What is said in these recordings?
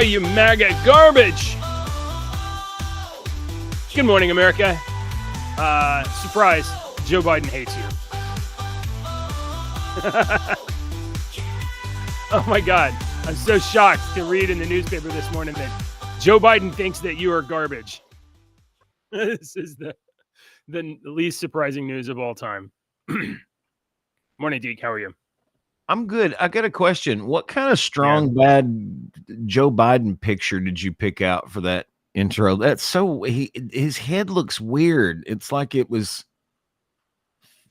you MAGA garbage. Good morning, America. Surprise, Joe Biden hates you. Oh my God. I'm so shocked to read in the newspaper this morning that Joe Biden thinks that you are garbage. This is the least surprising news of all time. Morning, Deke. How are you? I'm good. I got a question. What kind of strong, bad Joe Biden picture did you pick out for that intro? That's so his head looks weird. It's like it was.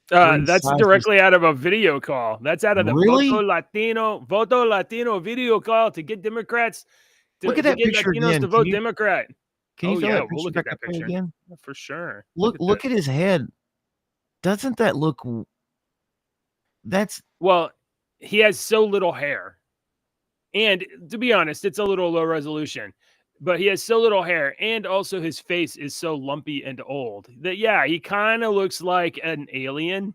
That's directly out of a video call. That's out of the Voto Latino video call to get Democrats to look at that get picture Latinos again. to vote Democrat. Can you We'll look at that picture again for sure. Look at his head. Doesn't that look? Well, he has so little hair, and to be honest, it's a little low resolution. But he has so little hair, and also his face is so lumpy and old that, yeah, he kind of looks like an alien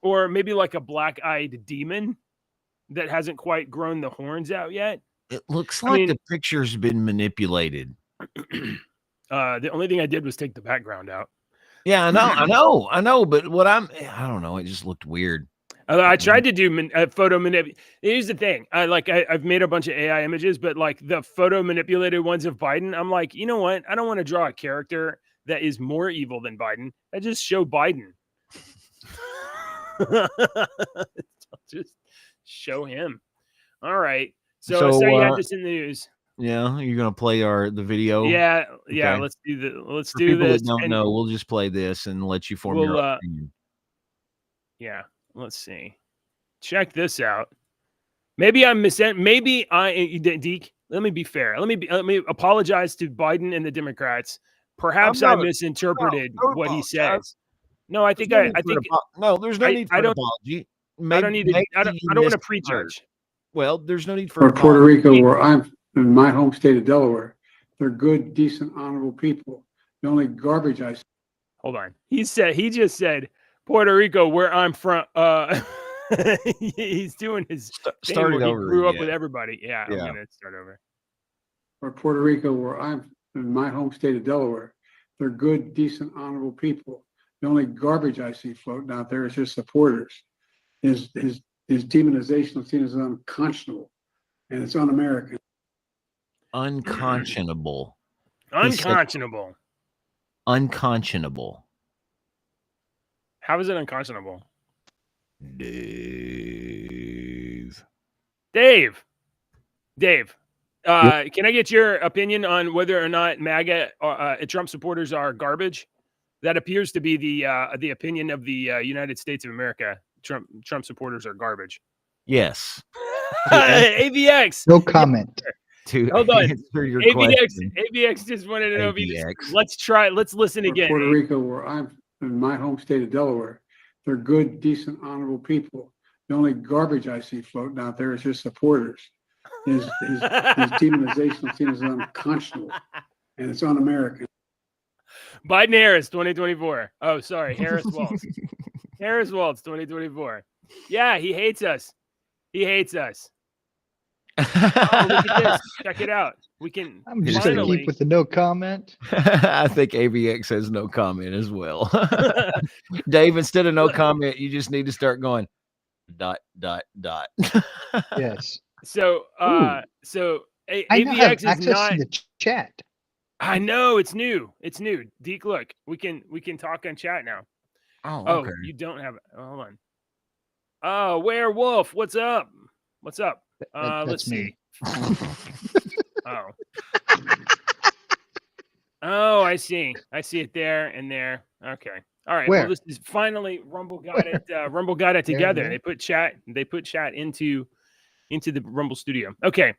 or maybe like a black-eyed demon that hasn't quite grown the horns out yet. It looks like the picture's been manipulated. The only thing I did was take the background out. Yeah, I know. But I don't know. It just looked weird. I tried to do photo manipulation. Here's the thing. I've made a bunch of AI images, but like the photo manipulated ones of Biden, I'm like, you know what? I don't want to draw a character that is more evil than Biden. I just show Biden. I'll just show him. All right. So you had this in the news. Yeah, you're gonna play the video. Yeah. Okay. Let's do this. That don't know, we'll just play this and let you form your opinion. Yeah. Let's see. Check this out. Maybe I'm Deke. Let me be fair. Let me apologize to Biden and the Democrats. Perhaps I misinterpreted what he says. No, I think there's no need for an apology. I don't want to prejudge. Well, there's no need for Puerto Rico, where I'm in my home state of Delaware. They're good, decent, honorable people. The only garbage I see. Hold on. He just said Puerto Rico, where I'm from. He's doing his starting over. He grew up with everybody. Yeah, I'm gonna start over. Or Puerto Rico, where I'm in my home state of Delaware. They're good, decent, honorable people. The only garbage I see floating out there is his supporters. His demonization of seen as unconscionable, and it's un-American. Unconscionable. Unconscionable. How is it unconscionable? Dave. Can I get your opinion on whether or not MAGA Trump supporters are garbage? That appears to be the opinion of the United States of America. Trump supporters are garbage. Yes. AVX. No comment. Hold on. AVX just wanted to know. Let's listen again. Puerto Rico, where I'm in my home state of Delaware. They're good, decent, honorable people. The only garbage I see floating out there is his supporters. His demonization of seen as unconscionable, and it's un-American. Biden Harris 2024. Oh, sorry, Harris Waltz. Harris Waltz 2024. Yeah, he hates us. Oh, look at this. Check it out. I'm just going to keep with the no comment. I think AVX has no comment as well. Dave, instead of no comment, you just need to start going ... Yes. So I now have AVX access is not to the chat. I know it's new. Deke, look, we can talk on chat now. Oh, okay. You don't have it. Oh, hold on. Oh, Werewolf, what's up? Let's see. Oh, I see it there and there. Okay. All right. Where? Well, this is finally Rumble got it. Rumble got it together. They put chat into the Rumble studio. Okay.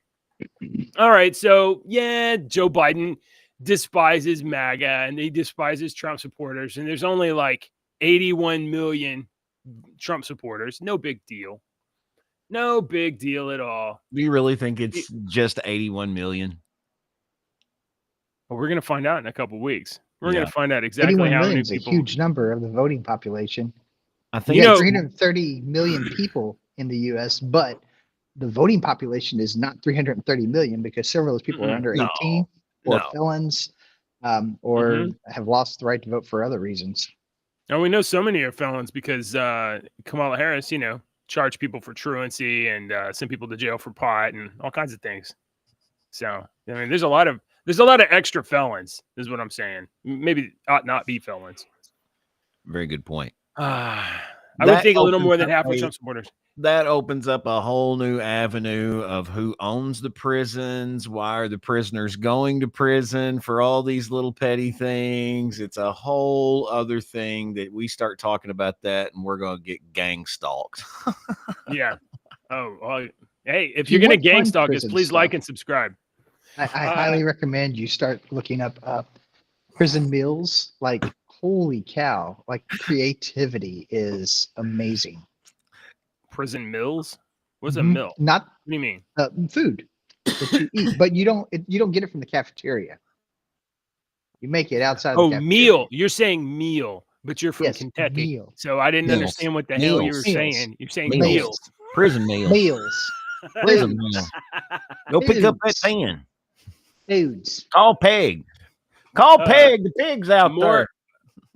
All right. So yeah, Joe Biden despises MAGA and he despises Trump supporters. And there's only like 81 million Trump supporters. No big deal. No big deal at all. Do you really think it's just 81 million? Well, we're going to find out in a couple of weeks. We're going to find out exactly 81 how many is people. A huge number of the voting population. I think you got 330 million people in the U.S., but the voting population is not 330 million because several of those people are under No, 18 or no. felons, or Mhm. have lost the right to vote for other reasons. And we know so many are felons because Kamala Harris, charged people for truancy and sent people to jail for pot and all kinds of things. So I mean, there's a lot of extra felons, is what I'm saying. Maybe ought not be felons. Very good point. I would think a little more than half of Trump supporters. That opens up a whole new avenue of who owns the prisons. Why are the prisoners going to prison for all these little petty things? It's a whole other thing that we start talking about that, and we're going to get gang stalked. Yeah. Oh, well, hey, if you're going to gang stalk us, please like and subscribe. I highly recommend you start looking up prison meals. Like, holy cow! Like, creativity is amazing. Prison mills? What's a mill? Not What do you mean? Food that you eat, but you don't get it from the cafeteria. You make it outside. Oh, the cafeteria. meal. You're saying meal, but you're from Yes, Kentucky. meal. So I didn't Meals. understand what the hell you were Meals. saying. You're saying Meals. meals. Prison meals. Meals. Prison meals. Go pick up that pan. Foods. Call Peg. Call Peg. The pig's out there.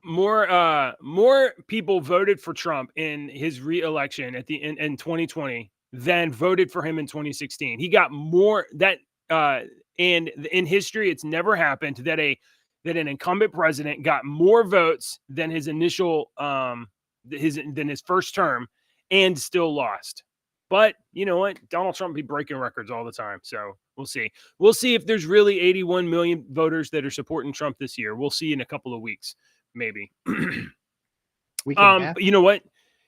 More people voted for Trump in his re-election in 2020 than voted for him in 2016. He got more and in history, it's never happened that an incumbent president got more votes than his initial than his first term and still lost. But you know what? Donald Trump be breaking records all the time. So we'll see. We'll see if there's really 81 million voters that are supporting Trump this year. We'll see in a couple of weeks. Maybe. You know what?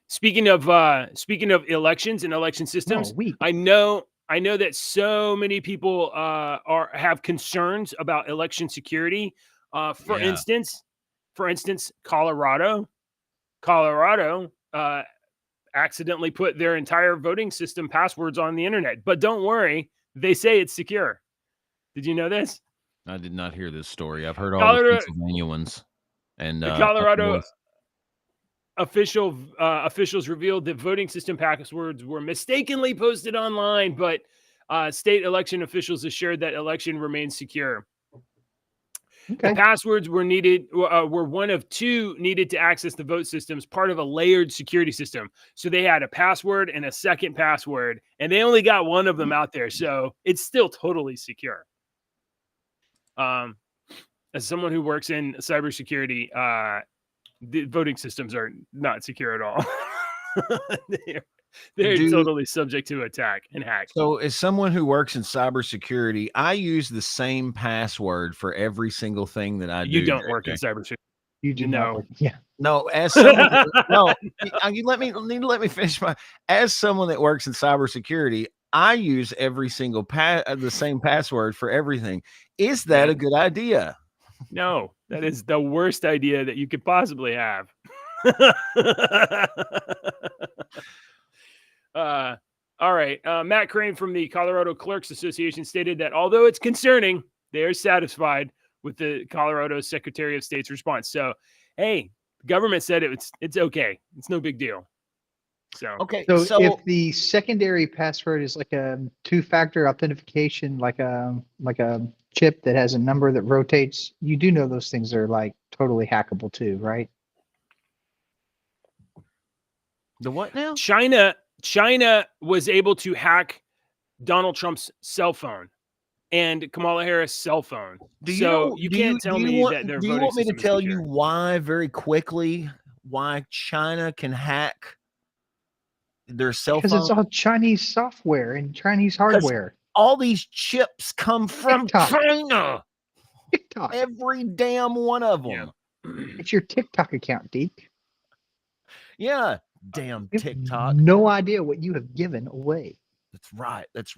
Speaking of elections and election systems, I know that so many people have concerns about election security. For instance, Colorado accidentally put their entire voting system passwords on the internet. But don't worry, they say it's secure. Did you know this? I did not hear this story. I've heard all the Pennsylvania ones. And the Colorado officials revealed that voting system passwords were mistakenly posted online, but state election officials assured that election remains secure. Okay. The passwords were one of two needed to access the vote systems, part of a layered security system. So they had a password and a second password, and they only got one of them out there. So it's still totally secure. As someone who works in cybersecurity, the voting systems are not secure at all. they're totally subject to attack and hack. So as someone who works in cybersecurity, I use the same password for every single thing that I do. You don't work in cybersecurity. You do know. Yeah. No, as someone, you let me finish as someone that works in cybersecurity, I use every single the same password for everything. Is that a good idea? No, that is the worst idea that you could possibly have. All right. Matt Crane from the Colorado Clerks Association stated that although it's concerning, they are satisfied with the Colorado Secretary of State's response. So, hey, the government said it's okay. It's no big deal. So So if the secondary password is like a two-factor authentication, like a chip that has a number that rotates, you do know those things are like totally hackable too, right? The what now? China was able to hack Donald Trump's cell phone and Kamala Harris' cell phone. You can't tell me that they're voting. Do you want me to tell you why very quickly why China can hack their cell phone? Because it's all Chinese software and Chinese hardware. All these chips come from China. TikTok. Every damn one of them. Yeah. It's your TikTok account, Deke. Yeah. Damn TikTok. No idea what you have given away. That's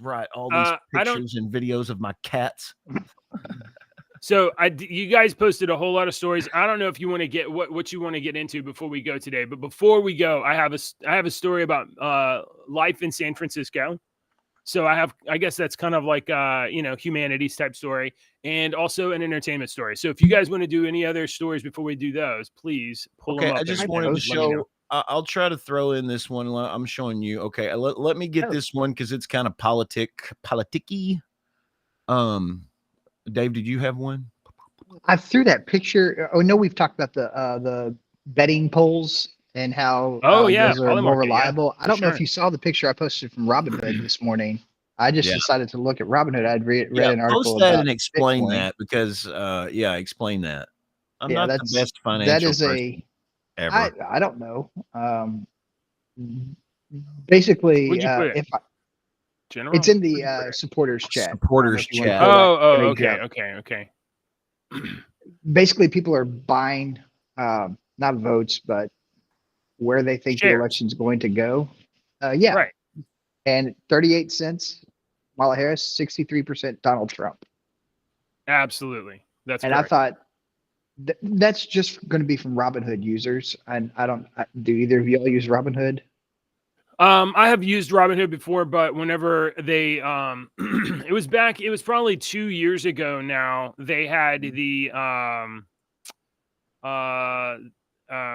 right. All these pictures and videos of my cats. So you guys posted a whole lot of stories. I don't know if you want to get what you want to get into before we go today, but before we go, I have a story about life in San Francisco. So I guess that's kind of like humanities type story, and also an entertainment story. So if you guys want to do any other stories before we do those, please pull them up. I just wanted to show I'll try to throw in this one. I'm showing you. Okay, let me get this one because it's kind of politicky. Dave, did you have one? I threw that picture. Oh no, we've talked about the betting polls and how those are more reliable. I don't know if you saw the picture I posted from Robinhood this morning. I just decided to look at Robinhood. I'd read an article post that about and explain Bitcoin. that because explain that. I'm not the best financial that is person ever. I don't know. Basically, General? it's in the supporters chat. Supporters chat. Okay. Basically, people are buying not votes, but where they think the election's going to go. Right. And 38 cents, Kamala Harris, 63% Donald Trump. Absolutely. That's and correct. I thought that's just going to be from Robinhood users. And do either of y'all use Robinhood? I have used Robinhood before, but whenever they it was probably 2 years ago now, they had the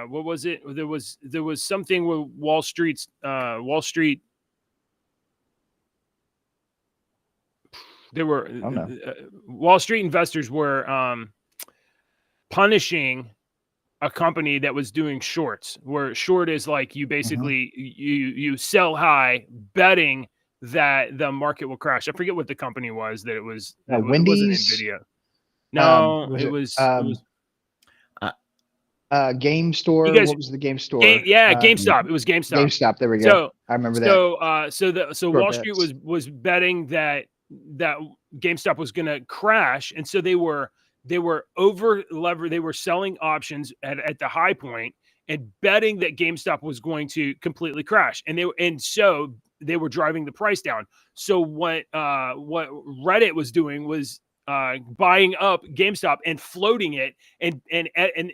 what was it? There was something with Wall Street there were Wall Street investors were punishing a company that was doing shorts, where short is like you basically you sell high betting that the market will crash. I forget what the company was that it was. Wendy's? It wasn't Nvidia. No, it was Game Store. What was the Game Store? GameStop. It was GameStop. GameStop. There we go. I remember that. So Wall Street was betting that GameStop was going to crash, and so they were over levered. They were selling options at the high point and betting that GameStop was going to completely crash, so they were driving the price down. So what Reddit was doing was buying up GameStop and floating it, and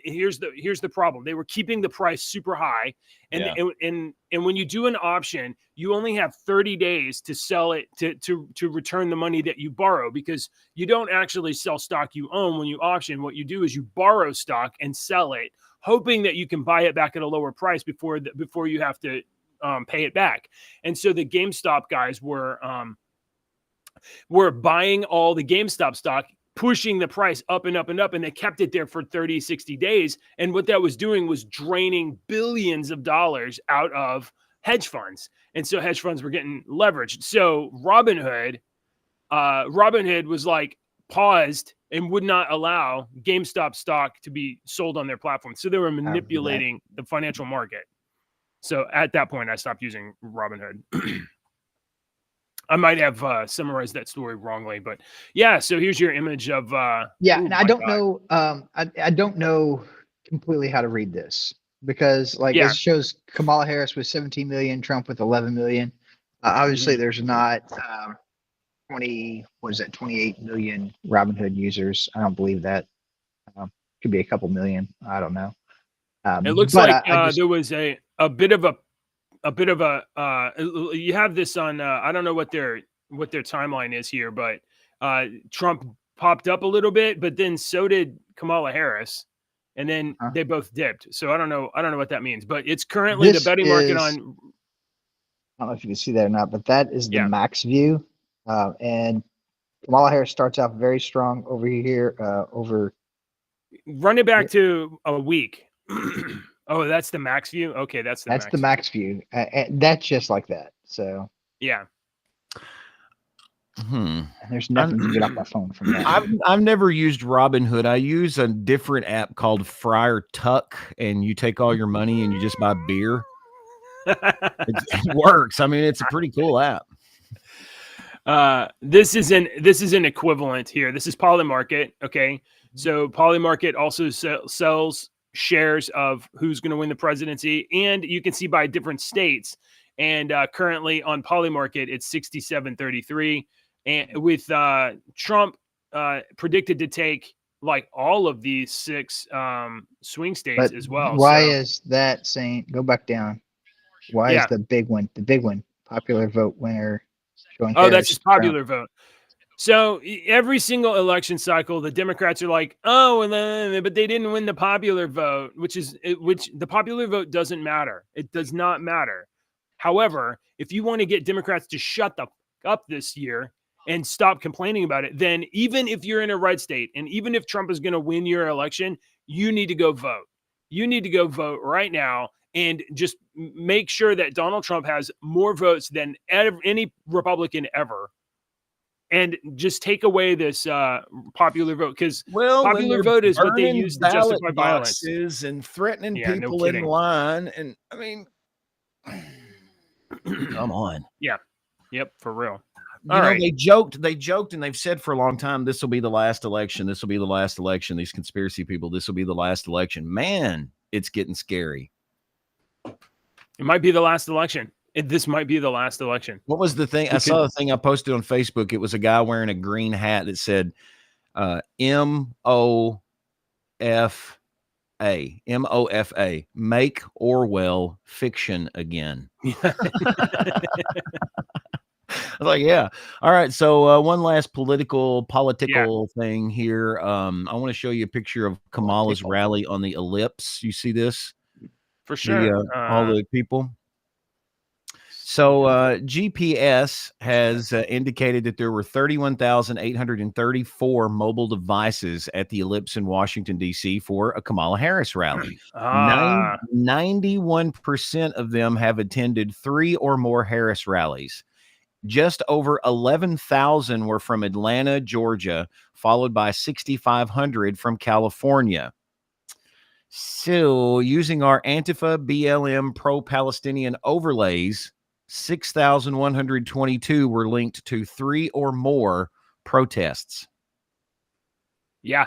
here's the problem: they were keeping the price super high, and when you do an option, you only have 30 days to sell it to return the money that you borrow, because you don't actually sell stock you own when you option. What you do is you borrow stock and sell it, hoping that you can buy it back at a lower price before you have to pay it back. And so the GameStop guys were buying all the GameStop stock, pushing the price up and up and up, and they kept it there for 30, 60 days. And what that was doing was draining billions of dollars out of hedge funds. And so hedge funds were getting leveraged. So Robinhood was like paused and would not allow GameStop stock to be sold on their platform. So they were manipulating the financial market. So at that point, I stopped using Robinhood. I might have summarized that story wrongly, but yeah. So here's your image of and I don't know. I don't know completely how to read this, because it shows Kamala Harris with 17 million, Trump with 11 million. Obviously, there's not 28 million Robinhood users. I don't believe that. Could be a couple million. I don't know. It looks like there was a bit of a you have this on I don't know what their timeline is here, but Trump popped up a little bit, but then so did Kamala Harris, and then they both dipped. So I don't know what that means, but it's currently the betting market on. I don't know if you can see that or not, but that is the max view, and Kamala Harris starts out very strong over here. Run it back to a week. Oh, that's the max view. Okay, that's the max view. That's just like that. So yeah. There's nothing to get off my phone from that. I've never used Robinhood. I use a different app called Friar Tuck, and you take all your money and you just buy beer. It works. I mean, it's a pretty cool app. This is an equivalent here. This is Polymarket. Okay, so Polymarket also sells shares of who's going to win the presidency, and you can see by different states. And currently on Polymarket, it's 67-33, and with Trump predicted to take like all of these 6 swing states as well. Why is that saying? Go back down. Why is the big one popular vote winner showing? Oh, that's just popular vote. So every single election cycle, the Democrats are like, oh, but they didn't win the popular vote, which the popular vote doesn't matter. It does not matter. However, if you want to get Democrats to shut the fuck up this year and stop complaining about it, then even if you're in a red state and even if Trump is going to win your election, you need to go vote. You need to go vote right now and just make sure that Donald Trump has more votes than any Republican ever. And just take away this popular vote, because popular vote is what they use to justify violence and threatening people in line. And I mean, come on. Yeah. Yep. For real. They joked, and they've said for a long time, this will be the last election. This will be the last election. These conspiracy people, this will be the last election. Man, it's getting scary. It might be the last election. This might be the last election. What was the thing? I saw the thing I posted on Facebook. It was a guy wearing a green hat that said MOFA, make Orwell fiction again. I was like, yeah. All right. So one last political thing here. I want to show you a picture of Kamala's rally on the Ellipse. You see this? For sure. All the people. So GPS has indicated that there were 31,834 mobile devices at the Ellipse in Washington, D.C. for a Kamala Harris rally. 91% of them have attended 3 or more Harris rallies. Just over 11,000 were from Atlanta, Georgia, followed by 6,500 from California. So using our Antifa, BLM, pro-Palestinian overlays, 6,122 were linked to 3 or more protests. Yeah.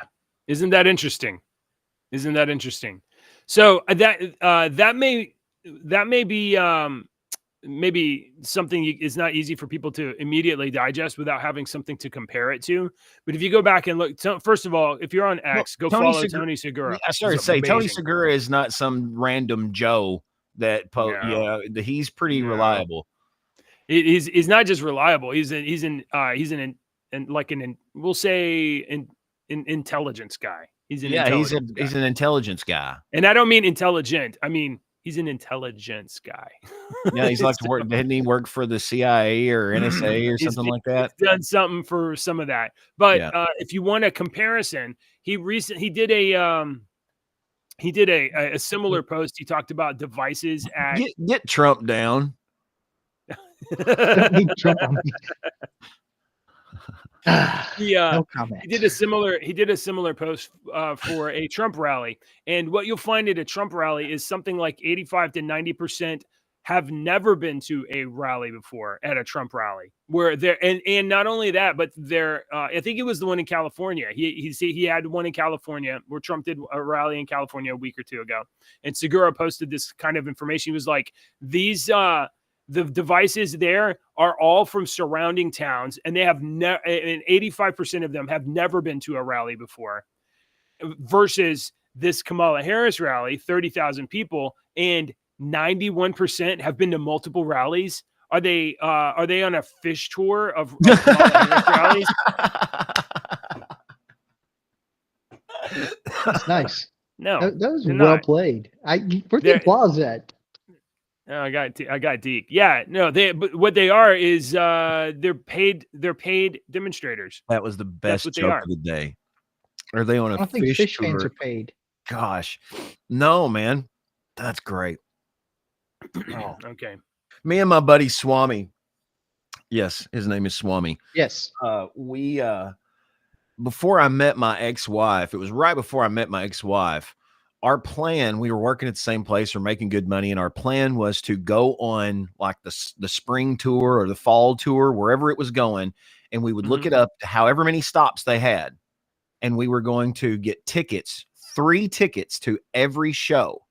Isn't that interesting? So that may be maybe something is not easy for people to immediately digest without having something to compare it to. But if you go back and look, first of all, if you're on X, go follow Tony Segura. I started to say, Tony Segura is not some random Joe that he's pretty reliable. He's not just reliable. He's an intelligence guy. He's an intelligence guy. And I don't mean intelligent. I mean, he's an intelligence guy. Yeah, he's like to work. Didn't he work for the CIA or NSA or something like that? He's done something for some of that. But if you want a comparison, he did a similar post. He talked about devices at get Trump down. Don't need Trump on me. No comment. He did a similar post for a Trump rally, and what you'll find at a Trump rally is something like 85 to 90% have never been to a rally before at a Trump rally. Where there and not only that, but I think it was the one in California. He had one in California where Trump did a rally in California a week or two ago, and Segura posted this kind of information. He was like, these the devices there are all from surrounding towns, and they have and 85% of them have never been to a rally before, versus this Kamala Harris rally, 30,000 people, and 91% have been to multiple rallies. Are they on a fish tour of Kamala Harris rallies? That's nice. No, that was well played. Where'd the applause at? Oh, I got Deke. Yeah, no, but what they are is they're paid demonstrators. That was the best joke of the day. Are they on a fish tour? Fans are paid. Gosh, no, man, that's great. Oh, okay. Me and my buddy Swami. Yes, his name is Swami. Yes. We before I met my ex-wife, it was right before I met my ex-wife. Our plan, we were working at the same place, we're making good money, and our plan was to go on like the spring tour or the fall tour, wherever it was going, and we would look it up to however many stops they had, and we were going to get tickets, 3 tickets to every show,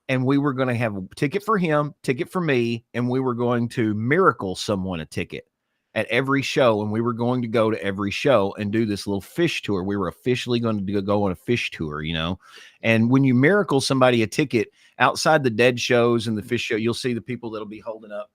and we were going to have a ticket for him, ticket for me, and we were going to miracle someone a ticket at every show, and we were going to go to every show and do this little fish tour. We were officially going to go on a fish tour, and when you miracle somebody a ticket outside the dead shows and the fish show, you'll see the people that'll be holding up,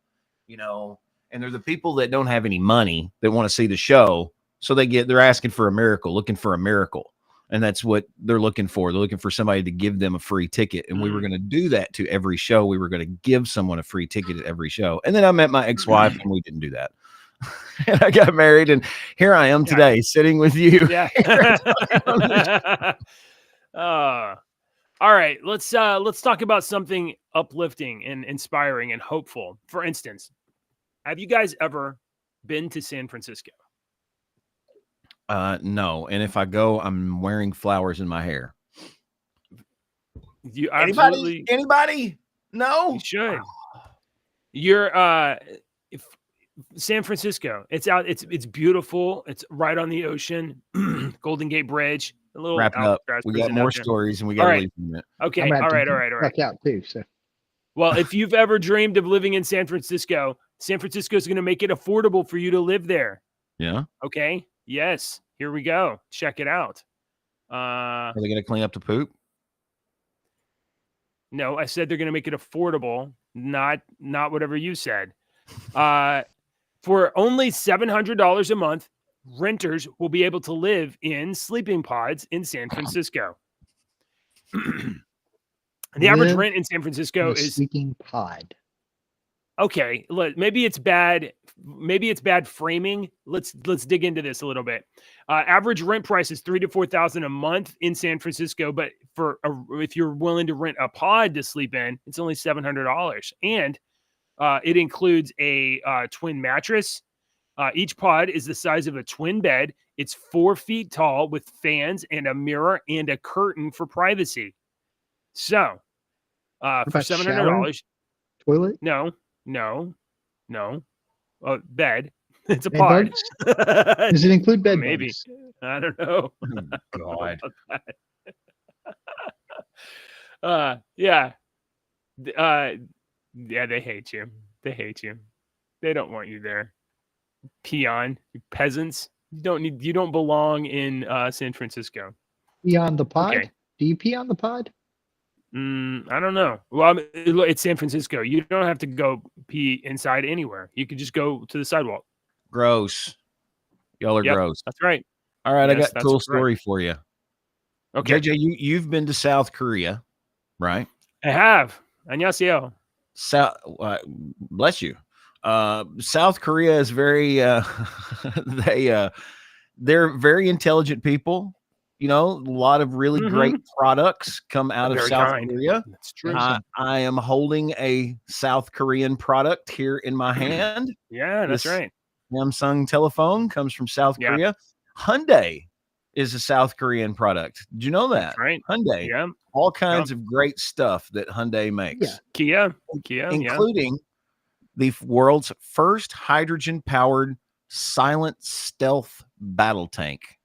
and they're the people that don't have any money that want to see the show, So they're asking for a miracle, looking for a miracle. And that's what they're looking for. They're looking for somebody to give them a free ticket. And we were going to do that to every show. We were going to give someone a free ticket at every show. And then I met my ex-wife and we didn't do that. And I got married and here I am today sitting with you. Yeah. All right. Let's talk about something uplifting and inspiring and hopeful. For instance, have you guys ever been to San Francisco? No. And if I go, I'm wearing flowers in my hair. You absolutely anybody? No. You should. You're San Francisco. It's beautiful. It's right on the ocean. Golden Gate Bridge. A little wrap it up. We got more stories and we got to leave in a minute. Okay. All right. Back out too. So. Well, if you've ever dreamed of living in San Francisco is going to make it affordable for you to live there. Yeah. Okay. Yes. Here we go. Check it out. Are they going to clean up the poop? No, I said they're going to make it affordable, not whatever you said. For only $700 a month, renters will be able to live in sleeping pods in San Francisco. The average rent in San Francisco is sleeping pod. Okay, maybe it's bad. Maybe it's bad framing. Let's dig into this a little bit. Average rent price is $3,000 to $4,000 a month in San Francisco, but if you're willing to rent a pod to sleep in, it's only $700, and it includes a twin mattress. Each pod is the size of a twin bed. It's 4 feet tall with fans and a mirror and a curtain for privacy. So, for $700, toilet? No. Bed. It's a pod. Does it include bed? Maybe. Bugs? I don't know. Oh, God. Yeah. Yeah, they hate you. They don't want you there. Peon, you peasants. You don't belong in San Francisco. Pee on the pod? Okay. Do you pee on the pod? I don't know. Well, it's San Francisco. You don't have to go pee inside anywhere. You could just go to the sidewalk. Gross. Y'all are gross. That's right. All right, yes, I got a cool story for you. Okay. JJ, you've been to South Korea, right? I have. 안녕하세요. Bless you. South Korea is very they're very intelligent people. You know, a lot of really great products come out of South Korea. That's true. I am holding a South Korean product here in my hand. Yeah, that's right. Samsung telephone comes from South Korea. Hyundai is a South Korean product. Did you know that? That's right. Hyundai. Yeah. All kinds of great stuff that Hyundai makes. Yeah. Kia. Including the world's first hydrogen-powered silent stealth battle tank.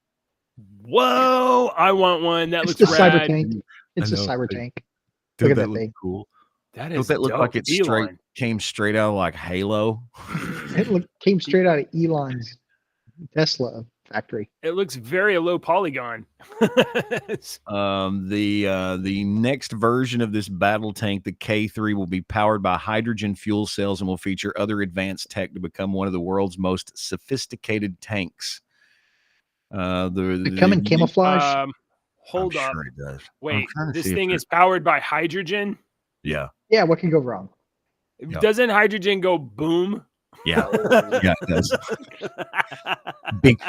Whoa! I want one. That looks rad. Cyber tank. It's a cyber tank. Look at that thing. Cool. Does that look like it came straight out of like Halo? It came straight out of Elon's Tesla factory. It looks very low polygon. The next version of this battle tank, the K3, will be powered by hydrogen fuel cells and will feature other advanced tech to become one of the world's most sophisticated tanks. They come in camouflage. Hold up. Sure it does. Wait, this thing is powered by hydrogen? Yeah. Yeah, what can go wrong? Doesn't hydrogen go boom? Yeah. Yeah, it does. Big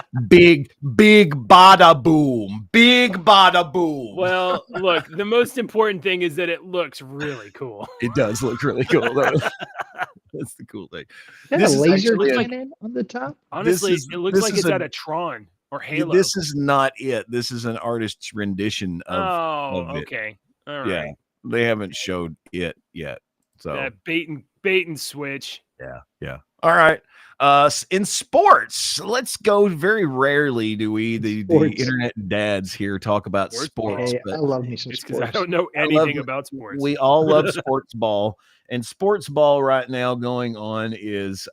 bada boom. Big bada boom. Well, look, the most important thing is that it looks really cool. It does look really cool, though. That's the cool thing. This a laser cannon on the top? Honestly, it looks like it's out of Tron or Halo. This is not it. This is an artist's rendition of it. Okay. All right. Yeah. They haven't showed it yet. So bait and switch. Yeah. All right. In sports, let's go. Very rarely do we, the internet dads here, talk about sports. Hey, I love me some sports. I don't know anything about sports. We all love sports ball, and sports ball right now going on is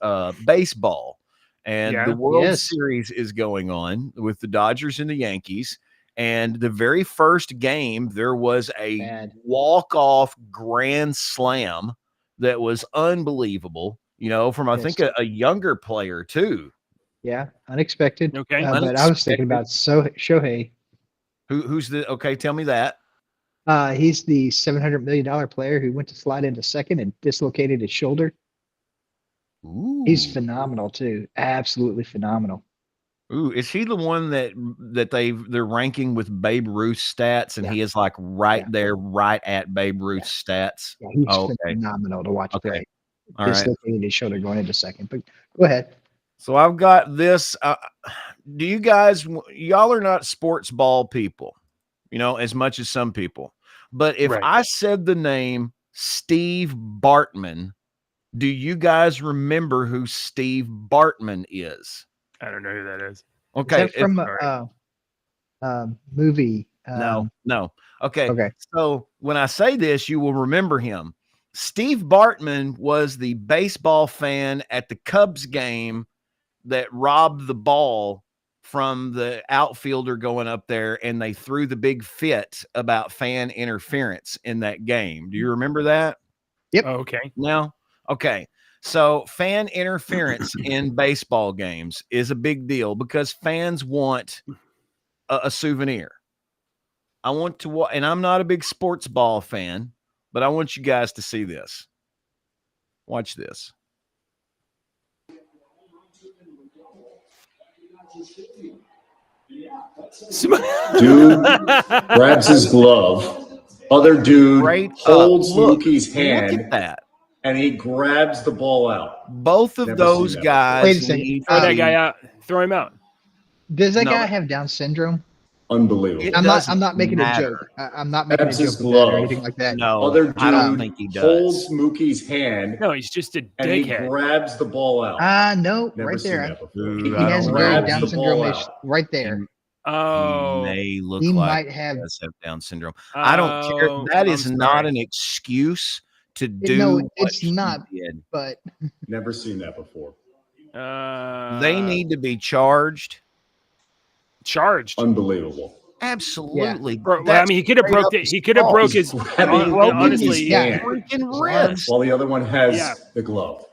baseball, and the World Series is going on with the Dodgers and the Yankees. And the very first game, there was a walk-off grand slam that was unbelievable. You know, from I think a younger player too. Yeah, unexpected. Okay. But I was thinking about Shohei. Who's the okay? Tell me that. He's the $700 million player who went to slide into second and dislocated his shoulder. Ooh. He's phenomenal too. Absolutely phenomenal. Ooh, is he the one that they're ranking with Babe Ruth stats, and Yeah. he is like right Yeah. there, right at Babe Ruth stats? Yeah, he's Oh, okay. phenomenal to watch Okay. play. All right. Dislocated his shoulder going into second. But go ahead. So I've got this. Do you guys? Y'all are not sports ball people, as much as some people. But if Right. I said the name Steve Bartman, do you guys remember who Steve Bartman is? I don't know who that is. Okay. Is that from movie? No. Okay. Okay. So when I say this, you will remember him. Steve Bartman was the baseball fan at the Cubs game that robbed the ball from the outfielder going up there, and they threw the big fit about fan interference in that game. Do you remember that? Yep. Oh, okay. No? Okay. So fan interference in baseball games is a big deal because fans want a souvenir. I want to, and I'm not a big sports ball fan, but I want you guys to see this. Watch this. Dude grabs his glove. Other dude Right holds look Mookie's at hand, that. and he grabs the ball out. Both of Never those seen that guys Wait a second. need Throw to that be- guy out. Throw him out. Does that No. guy have Down syndrome? Unbelievable. It I'm doesn't not making matter. a joke. I'm not making a Grabs his joke with that or glove. anything like that. No, Other dude I don't think he holds does. Mookie's hand, No, he's just a and he dickhead. grabs the ball out. No, Never right seen there. that before. Ooh, He I has don't very know. Grabs Down the ball syndrome-ish out. right there. Oh. He may look He like might have. he does have Down syndrome. I don't care. Oh, That I'm is not sorry. an excuse to do No, what it's he not. did. But Never seen that before. They need to be charged. charged. Unbelievable. Absolutely. Bro, well, I That's mean, he could have straight broke up it. He could have broke He's his. grabbing broken honestly, Mookie's yeah. hand freaking His wrist. while the other one has Yeah. the glove.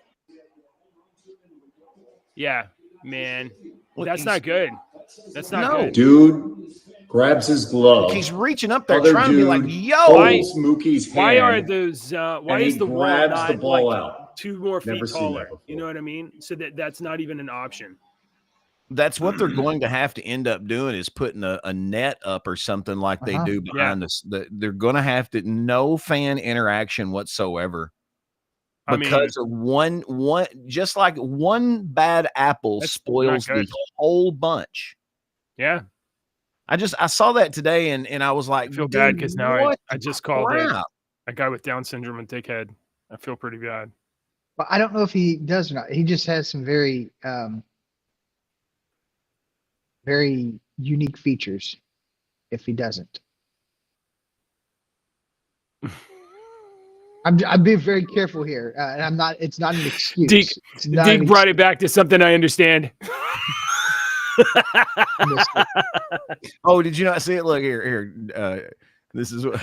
yeah, man, Look, that's he's- not good. That's not No. good. Dude grabs his glove. He's reaching up there Other trying to be like, dude yo. holds Mookie's hand. Why are those? Why and is he the wall grabs not the ball like out. 2 more feet Never seen that taller? before. You know what I mean? So that's not even an option. That's what they're going to have to end up doing is putting a net up or something like they Uh-huh. do behind us. They're going to have to no fan interaction whatsoever I mean, because of one just like one bad apple That's spoils not the good. whole bunch. yeah, I saw that today and I was like, I feel bad because now I what just called crap? a guy with Down syndrome a dickhead. I feel pretty bad. but I don't know if he does or not. He just has some very very unique features. If he doesn't, I'm being very careful here, and I'm not. It's not an excuse. Deke- It's not Deke an brought it back to something I understand. Oh, did you not see it? Look here. This is what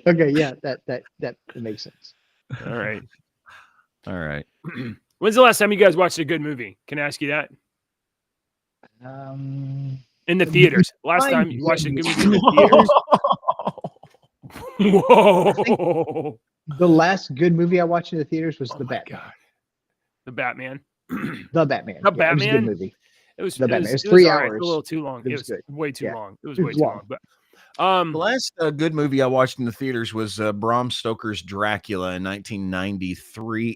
Okay, yeah, that makes sense. All right. all right. When's the last time you guys watched a good movie? Can I ask you that? In the theaters. Last time you watched a good movie in the theaters? Whoa. The last good movie I watched in the theaters was Oh The my Batman. God. The Batman. The Batman. The Yeah, it was a Batman? good movie. It was The Batman. It was it 3 all right. It was hours. a little too long. It It was was good. way too Yeah. long. It was It way was too long. long. But The last good movie I watched in the theaters was Bram Stoker's Dracula in 1993.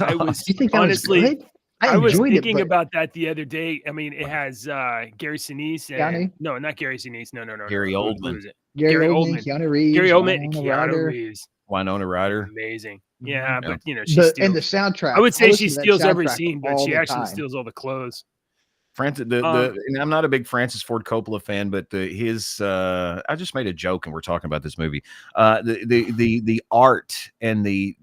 I was Do you think that honestly was good? I was enjoyed thinking it, but about that the other day. I mean, it has Gary Sinise and Keanu? no, not Gary Sinise. No. Gary Who Oldman. is it? Gary Gary Oldman, Oldman. Keanu Reeves, Gary Oldman, Winona Keanu Ryder. Reeves. Winona Ryder. Amazing. Yeah, Yeah. but you know, she And the steals. soundtrack. I would say listen she to that steals every soundtrack scene, but all she the actually time. steals all the clothes. Francis, and I'm not a big Francis Ford Coppola fan, but his I just made a joke and we're talking about this movie. The art and the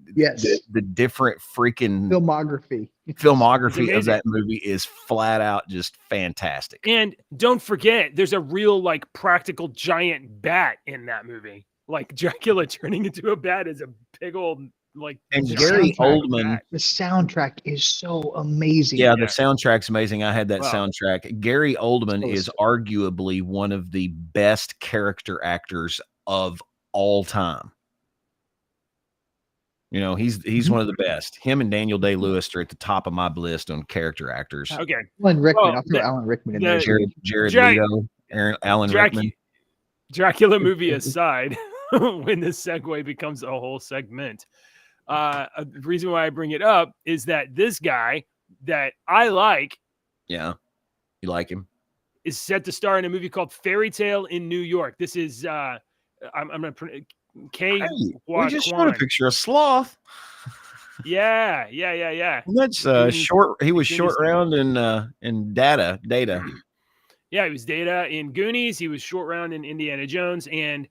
different freaking filmography filmography of that movie is flat out just fantastic. And don't forget, there's a real like practical giant bat in that movie. Like Dracula turning into a bat is a big old like And The Gary soundtrack. Oldman. The soundtrack is so amazing. Yeah, Yeah. the soundtrack's amazing. I had that Wow. soundtrack. Gary Oldman So is sick. arguably one of the best character actors of all time. You know, he's Mhm. one of the best. Him and Daniel Day-Lewis are at the top of my list on character actors. Okay. Alan Rickman. Well, I'll throw Alan Rickman in there. the- too. Jared Jack- Leto, Alan Rickman. Dracula movie aside, when this segue becomes a whole segment, the reason why I bring it up is that this guy that I like Yeah, you like him? is set to star in a movie called Fairy Tale in New York. This is I'm gonna K. Hey, Hua we just showed a Kwan. picture of Sloth. Yeah. That's Goonies- short. He was Goonies short thing. round in Data. Yeah, he was Data in Goonies. He was short round in Indiana Jones, and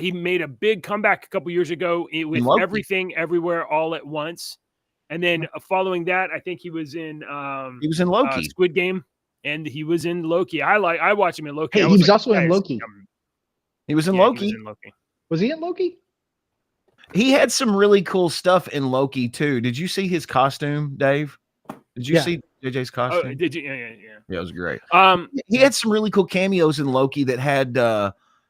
he made a big comeback a couple years ago with Loki. Everything, Everywhere, All at Once. And then following that, I think he was in Loki. Squid Game, and he was in Loki. I watched him in Loki. Hey, I he was like, also "This in guy is Loki." He was in yeah, Loki. He was in Loki. Was he in Loki? He had some really cool stuff in Loki too. Did you see his costume, Dave? Did you Yeah. see JJ's Oh, costume? did you? Yeah. Yeah, it was great. Yeah. He had some really cool cameos in Loki that had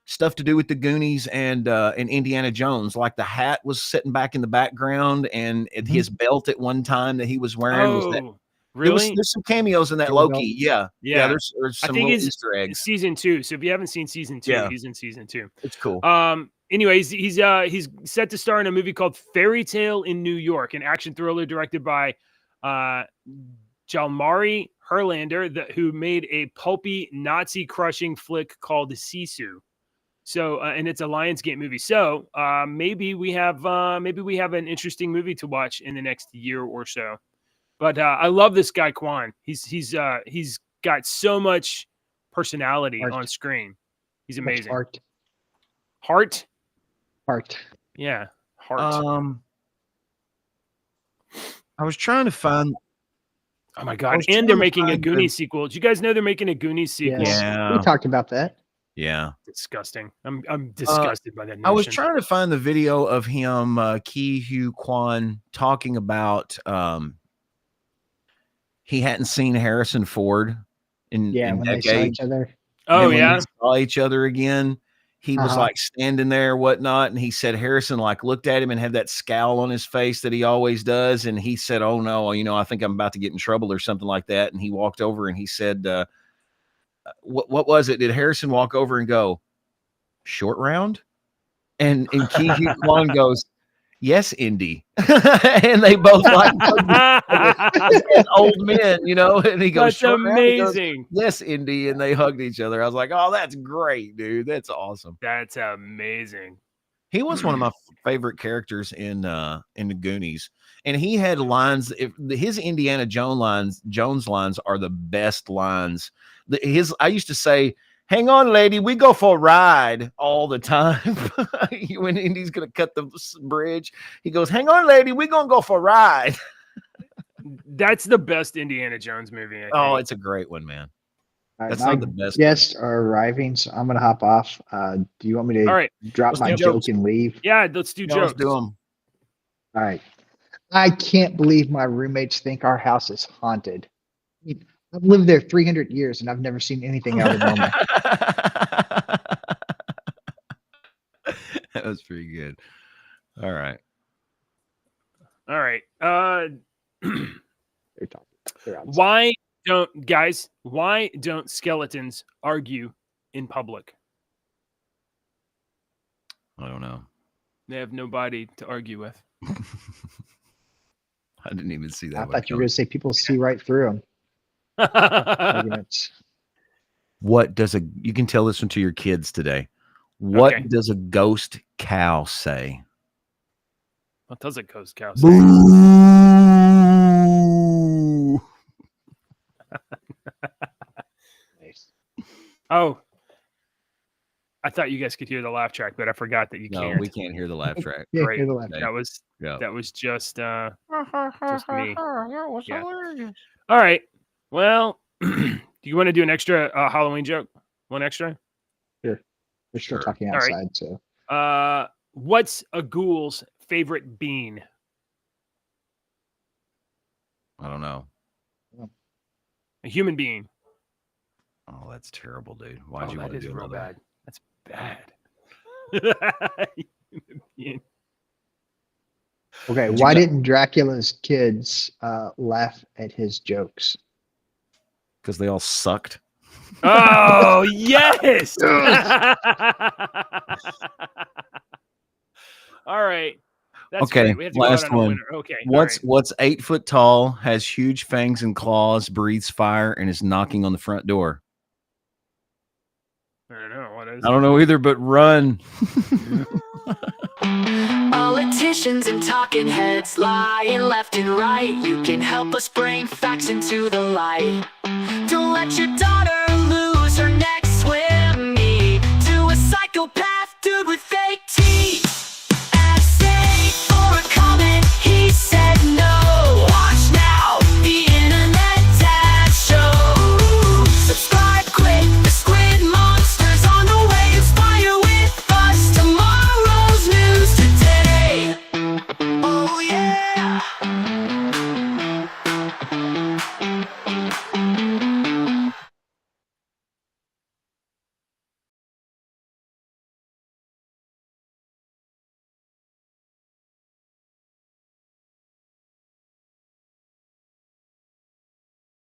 stuff to do with the Goonies and Indiana Jones. Like the hat was sitting back in the background, and his belt at one time that he was wearing was that. Oh, really? There's some cameos in that Silver Loki. belt. Yeah. Yeah. There's I some think little it's Easter eggs. season 2. So if you haven't seen season 2, Yeah. he's in season 2. It's cool. Anyways, he's set to star in a movie called Fairy Tale in New York, an action thriller directed by Jalmari Herlander, who made a pulpy Nazi crushing flick called Sisu. So, and it's a Lionsgate movie. So, maybe we have an interesting movie to watch in the next year or so. But I love this guy Kwan. He's got so much personality Art. on screen. He's Much amazing. Art. Heart. Yeah. Heart. I was trying to find. Oh my I God. was trying And they're to making a find the- Goonies sequel. Did you guys know they're making a Goonies sequel? Yes. Yeah. We talked about that. Yeah. Disgusting. I'm disgusted by that notion. I was trying to find the video of him, Ki Hu Kwan, talking about he hadn't seen Harrison Ford in When they saw decades. each other. And Oh then when yeah. they saw each other again. He was Uh-huh. like standing there, whatnot, and he said Harrison like looked at him and had that scowl on his face that he always does, and he said, "Oh no, I think I'm about to get in trouble or something like that." And he walked over and he said, "What was it?" Did Harrison walk over and go, "Short round?" And Ki Hu Kwan goes, "Yes, Indy," and they both like as old men, and he goes, That's "Short round?" He goes, amazing. "Yes, Indy," and they hugged each other. I was like, "Oh, that's great, dude. That's awesome." That's amazing. He was one of my favorite characters in the Goonies, and he had lines. His Indiana Jones lines are the best lines. I used to say, "Hang on, lady, we go for a ride" all the time. When Indy's gonna cut the bridge, he goes, "Hang on, lady, we gonna go for a ride." That's the best Indiana Jones movie. I Oh, think. it's a great one, man. All right, That's my not the best. guests are arriving, so I'm gonna hop off. Do you want me to All right. drop Let's my do joke jokes. and leave? Yeah, let's do Let's jokes. do them. All right. I can't believe my roommates think our house is haunted. I've lived there 300 years and I've never seen anything out of the normal. That was pretty good. All right. All right. They're talking. They're outside. Why don't skeletons argue in public? I don't know. They have nobody to argue with. I didn't even see that. I one thought you were coming. going to say people see right through them. what Arguments. What does you can tell this one to your kids today. What Okay. does a ghost cow say? does it ghost cow say? Boo! Nice. Oh, I thought you guys could hear the laugh track, but I forgot that you No, can't. we can't hear the laugh track. Yeah, Great. hear the laugh. Okay. That was Yeah. just me. That was Yeah. hilarious. All right. Well, do you want to do an extra Halloween joke? One extra? We're still Sure. talking All right. outside, so What's a ghoul's favorite bean? I don't know. A human being. Oh, that's terrible, dude. Why'd Oh, you that want to is do real another? bad. That's bad. Human being. Okay, Did you why gu- didn't Dracula's kids laugh at his jokes? Because they all sucked. Oh, yes. All right. That's Okay, great. We have to go out last on a one. winner. Okay. all right. What's 8 foot tall, has huge fangs and claws, breathes fire, and is knocking on the front door? I don't know. What is I don't know either, but run. Politicians and talking heads lying left and right. You can help us bring facts into the light. Don't let your daughter